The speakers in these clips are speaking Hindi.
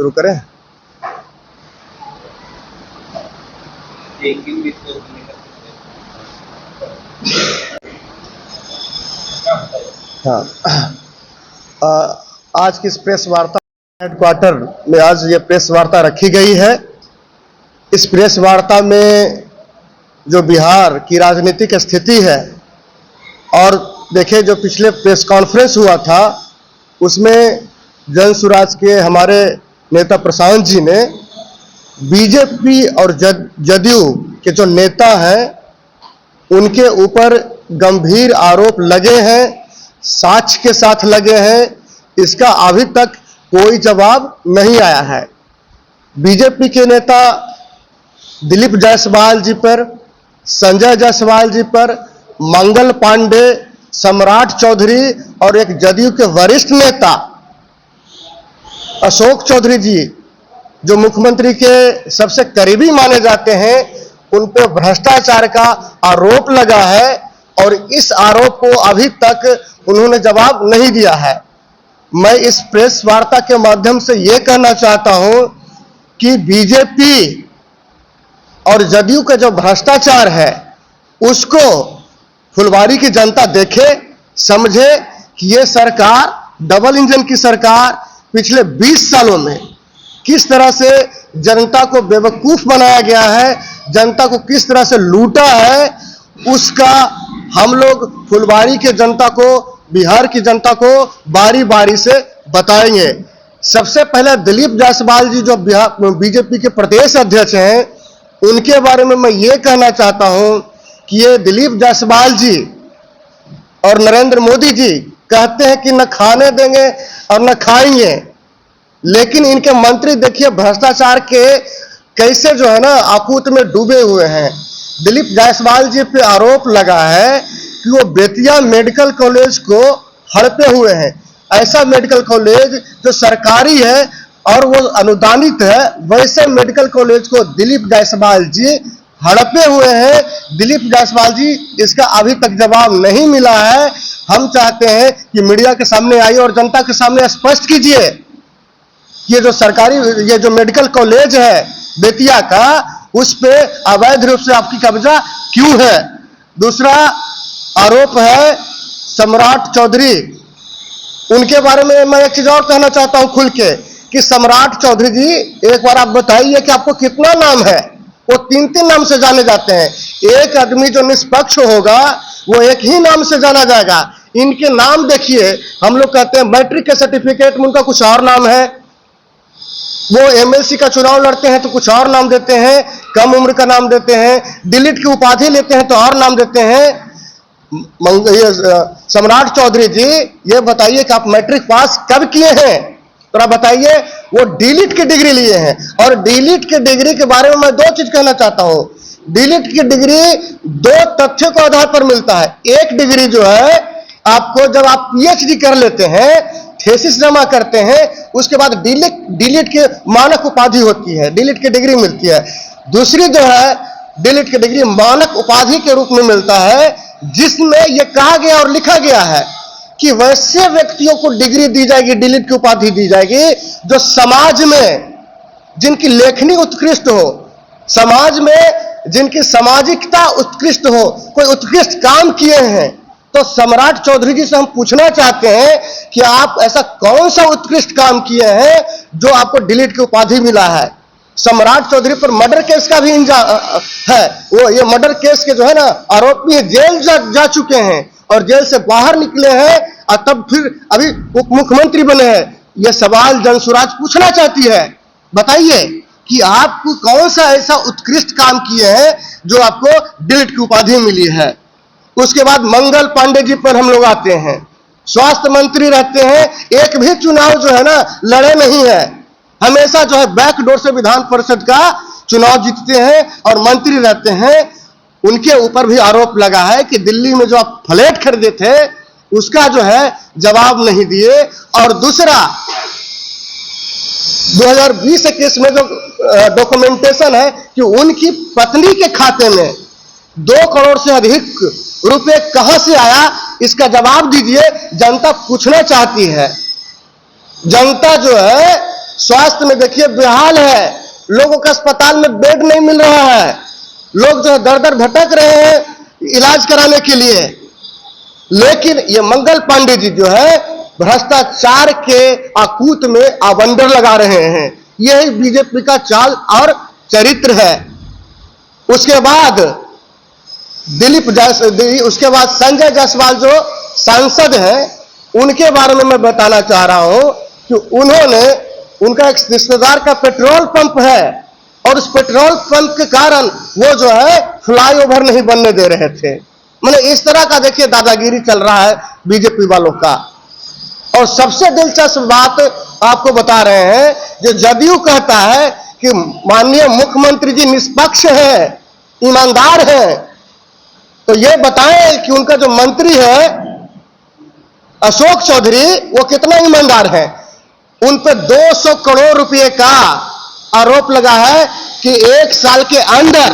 शुरू करें। हाँ, आज की इस प्रेस वार्ता हेडक्वार्टर में आज ये प्रेस वार्ता रखी गई है। इस प्रेस वार्ता में जो बिहार की राजनीतिक स्थिति है और देखिए जो पिछले प्रेस कॉन्फ्रेंस हुआ था उसमें जन सुराज के हमारे नेता प्रशांत जी ने बीजेपी और जदयू के जो नेता हैं उनके ऊपर गंभीर आरोप लगे हैं, साक्ष्य के साथ लगे हैं। इसका अभी तक कोई जवाब नहीं आया है। बीजेपी के नेता दिलीप जायसवाल जी पर, संजय जायसवाल जी पर, मंगल पांडे, सम्राट चौधरी और एक जदयू के वरिष्ठ नेता अशोक चौधरी जी जो मुख्यमंत्री के सबसे करीबी माने जाते हैं, उन पर भ्रष्टाचार का आरोप लगा है और इस आरोप को अभी तक उन्होंने जवाब नहीं दिया है। मैं इस प्रेस वार्ता के माध्यम से यह कहना चाहता हूं कि बीजेपी और जदयू का जो भ्रष्टाचार है उसको फुलवारी की जनता देखे, समझे कि यह सरकार डबल इंजन की सरकार पिछले 20 सालों में किस तरह से जनता को बेवकूफ बनाया गया है, जनता को किस तरह से लूटा है, उसका हम लोग फुलवारी के जनता को, बिहार की जनता को बारी बारी से बताएंगे। सबसे पहले दिलीप जायसवाल जी जो बीजेपी के प्रदेश अध्यक्ष हैं, उनके बारे में मैं ये कहना चाहता हूं कि ये दिलीप जायसवाल जी और नरेंद्र मोदी जी कहते हैं कि न खाने देंगे और न खाएंगे, लेकिन इनके मंत्री देखिए भ्रष्टाचार के कैसे जो है ना आकूत में डूबे हुए हैं। दिलीप जायसवाल जी पे आरोप लगा है कि वो बेतिया मेडिकल कॉलेज को हड़पे हुए हैं। ऐसा मेडिकल कॉलेज जो सरकारी है और वो अनुदानित है, वैसे मेडिकल कॉलेज को दिलीप जायसवाल जी हड़पे हुए हैं। दिलीप जायसवाल जी इसका अभी तक जवाब नहीं मिला है। हम चाहते हैं कि मीडिया के सामने आइए और जनता के सामने स्पष्ट कीजिए ये जो सरकारी, ये जो मेडिकल कॉलेज है बेतिया का, उस पे अवैध रूप से आपकी कब्जा क्यों है। दूसरा आरोप है सम्राट चौधरी, उनके बारे में मैं एक चीज और कहना चाहता हूं खुल के कि सम्राट चौधरी जी एक बार आप बताइए कि आपको कितना नाम है। वो 3 नाम से जाने जाते हैं। एक आदमी जो निष्पक्ष होगा वो एक ही नाम से जाना जाएगा। इनके नाम देखिए, हम लोग कहते हैं मैट्रिक के सर्टिफिकेट में उनका कुछ और नाम है, वो एमएलसी का चुनाव लड़ते हैं तो कुछ और नाम देते हैं, कम उम्र का नाम देते हैं, डिलीट की उपाधि लेते हैं तो और नाम देते हैं। सम्राट चौधरी जी ये बताइए कि आप मैट्रिक पास कब किए हैं, थोड़ा बताइए। वो डिलीट की डिग्री लिए हैं और डिलीट की डिग्री के बारे में मैं 2 चीज कहना चाहता हूं। डिलीट की डिग्री 2 तथ्यों के आधार पर मिलता है। एक डिग्री जो है आपको जब आप पीएचडी कर लेते हैं, थीसिस जमा करते हैं, उसके बाद डिलीट की मानक उपाधि होती है, डिलीट की डिग्री मिलती है। दूसरी जो है डिलीट की डिग्री मानक उपाधि के रूप में मिलता है, जिसमें यह कहा गया और लिखा गया है कि वैसे व्यक्तियों को डिग्री दी जाएगी, डिलीट की उपाधि दी जाएगी जो समाज में जिनकी लेखनी उत्कृष्ट हो, समाज में जिनकी सामाजिकता उत्कृष्ट हो, कोई उत्कृष्ट काम किए हैं। तो सम्राट चौधरी जी से हम पूछना चाहते हैं कि आप ऐसा कौन सा उत्कृष्ट काम किए हैं जो आपको डिलीट की उपाधि मिला है। सम्राट चौधरी पर मर्डर केस का भी है, वो ये मर्डर केस के जो है ना आरोपी जेल जा चुके हैं और जेल से बाहर निकले हैं और तब फिर अभी उप मुख्यमंत्री बने हैं। यह सवाल जनसुराज पूछना चाहती है, बताइए कि आपको कौन सा ऐसा उत्कृष्ट काम किए हैं जो आपको डिलीट की उपाधि मिली है। उसके बाद मंगल पांडे जी पर हम लोग आते हैं, स्वास्थ्य मंत्री रहते हैं, एक भी चुनाव जो है ना लड़े नहीं है, हमेशा जो है बैकडोर से विधान परिषद का चुनाव जीतते हैं और मंत्री रहते हैं। उनके ऊपर भी आरोप लगा है कि दिल्ली में जो आप फ्लैट खरीदे थे उसका जो है जवाब नहीं दिए। और दूसरा 2020-21 में जो डॉक्यूमेंटेशन है कि उनकी पत्नी के खाते में 2 करोड़ से अधिक रुपए कहां से आया, इसका जवाब दीजिए। जनता पूछना चाहती है। जनता जो है स्वास्थ्य में देखिए बेहाल है, लोगों को अस्पताल में बेड नहीं मिल रहा है, लोग जो है दर दर भटक रहे हैं इलाज कराने के लिए। लेकिन ये मंगल पांडे जी जो है भ्रष्टाचार के आकूत में आवंडर लगा रहे हैं। यही बीजेपी का चाल और चरित्र है। उसके बाद उसके बाद संजय जायसवाल जो सांसद हैं, उनके बारे में मैं बताना चाह रहा हूं कि उनका एक रिश्तेदार का पेट्रोल पंप है और उस पेट्रोल पंप के कारण वो जो है फ्लाईओवर नहीं बनने दे रहे थे। मतलब इस तरह का देखिए दादागिरी चल रहा है बीजेपी वालों का। और सबसे दिलचस्प बात आपको बता रहे हैं, जो जदयू कहता है कि माननीय मुख्यमंत्री जी निष्पक्ष हैं, ईमानदार हैं, तो ये बताएं कि उनका जो मंत्री है अशोक चौधरी वो कितना ईमानदार है। उन पर 200 करोड़ रुपए का आरोप लगा है कि एक साल के अंदर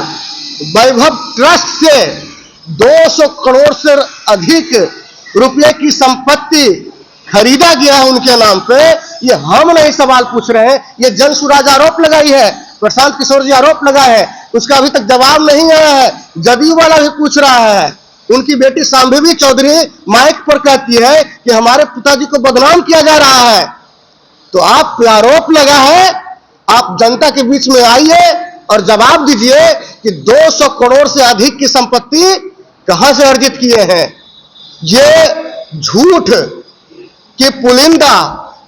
वैभव ट्रस्ट से 200 करोड़ से अधिक रुपए की संपत्ति खरीदा गया है उनके नाम पे। ये हम नहीं सवाल पूछ रहे हैं, ये जनसुराज आरोप लगाई है, प्रशांत किशोर जी आरोप लगाए हैं, उसका अभी तक जवाब नहीं आया है। जदयू वाला भी पूछ रहा है। उनकी बेटी शांभवी चौधरी माइक पर कहती है कि हमारे पिताजी को बदनाम किया जा रहा है। तो आप पे आरोप लगा है, आप जनता के बीच में आइए और जवाब दीजिए कि 200 करोड़ से अधिक की संपत्ति कहां से अर्जित किए हैं। ये झूठ की पुलिंदा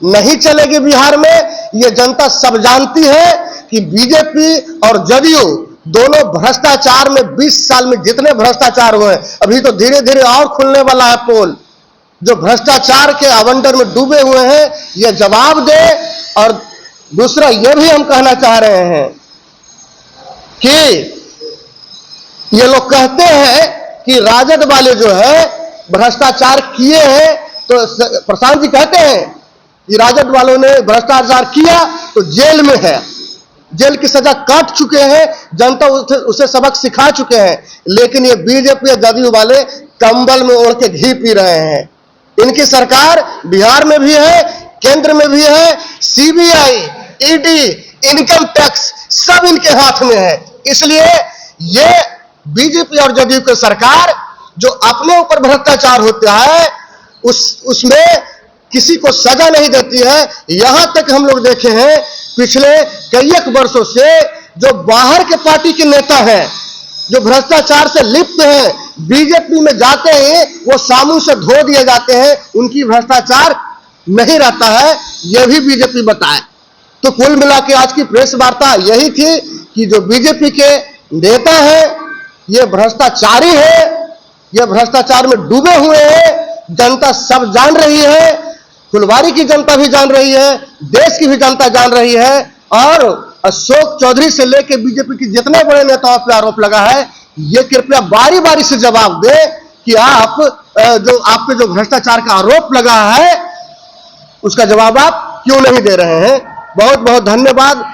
नहीं चलेगी बिहार में। ये जनता सब जानती है कि बीजेपी और जदयू दोनों भ्रष्टाचार में 20 साल में जितने भ्रष्टाचार हुए, अभी तो धीरे धीरे और खुलने वाला है पोल, जो भ्रष्टाचार के आवंटर में डूबे हुए हैं ये जवाब दे। और दूसरा ये भी हम कहना चाह रहे हैं कि ये लोग कहते हैं कि राजद वाले जो है भ्रष्टाचार किए हैं, तो प्रशांत जी कहते हैं कि राजद वालों ने भ्रष्टाचार किया तो जेल में है, जेल की सजा काट चुके हैं, जनता उसे सबक सिखा चुके हैं। लेकिन ये बीजेपी या जदयू वाले कंबल में ओढ़ के घी पी रहे हैं। इनकी सरकार बिहार में भी है, केंद्र में भी है, सीबीआई, ईडी, इनकम टैक्स सब इनके हाथ में है। इसलिए ये बीजेपी और जदयू की सरकार जो अपने ऊपर भ्रष्टाचार होता है उसमें किसी को सजा नहीं देती है। यहां तक हम लोग देखे हैं पिछले कई एक वर्षों से जो बाहर के पार्टी के नेता हैं जो भ्रष्टाचार से लिप्त हैं, बीजेपी में जाते हैं वो साबुन से धो दिए जाते हैं, उनकी भ्रष्टाचार नहीं रहता है। यह भी बीजेपी बताए। तो कुल मिला के आज की प्रेस वार्ता यही थी कि जो बीजेपी के नेता हैं ये भ्रष्टाचारी है, ये भ्रष्टाचार में डूबे हुए हैं। जनता सब जान रही है, फुलवारी की जनता भी जान रही है, देश की भी जनता जान रही है। और अशोक चौधरी से लेकर बीजेपी के जितने बड़े नेताओं पर आरोप लगा है, ये कृपया बारी बारी से जवाब दे कि आप पे जो भ्रष्टाचार का आरोप लगा है उसका जवाब आप क्यों नहीं दे रहे हैं। बहुत बहुत धन्यवाद।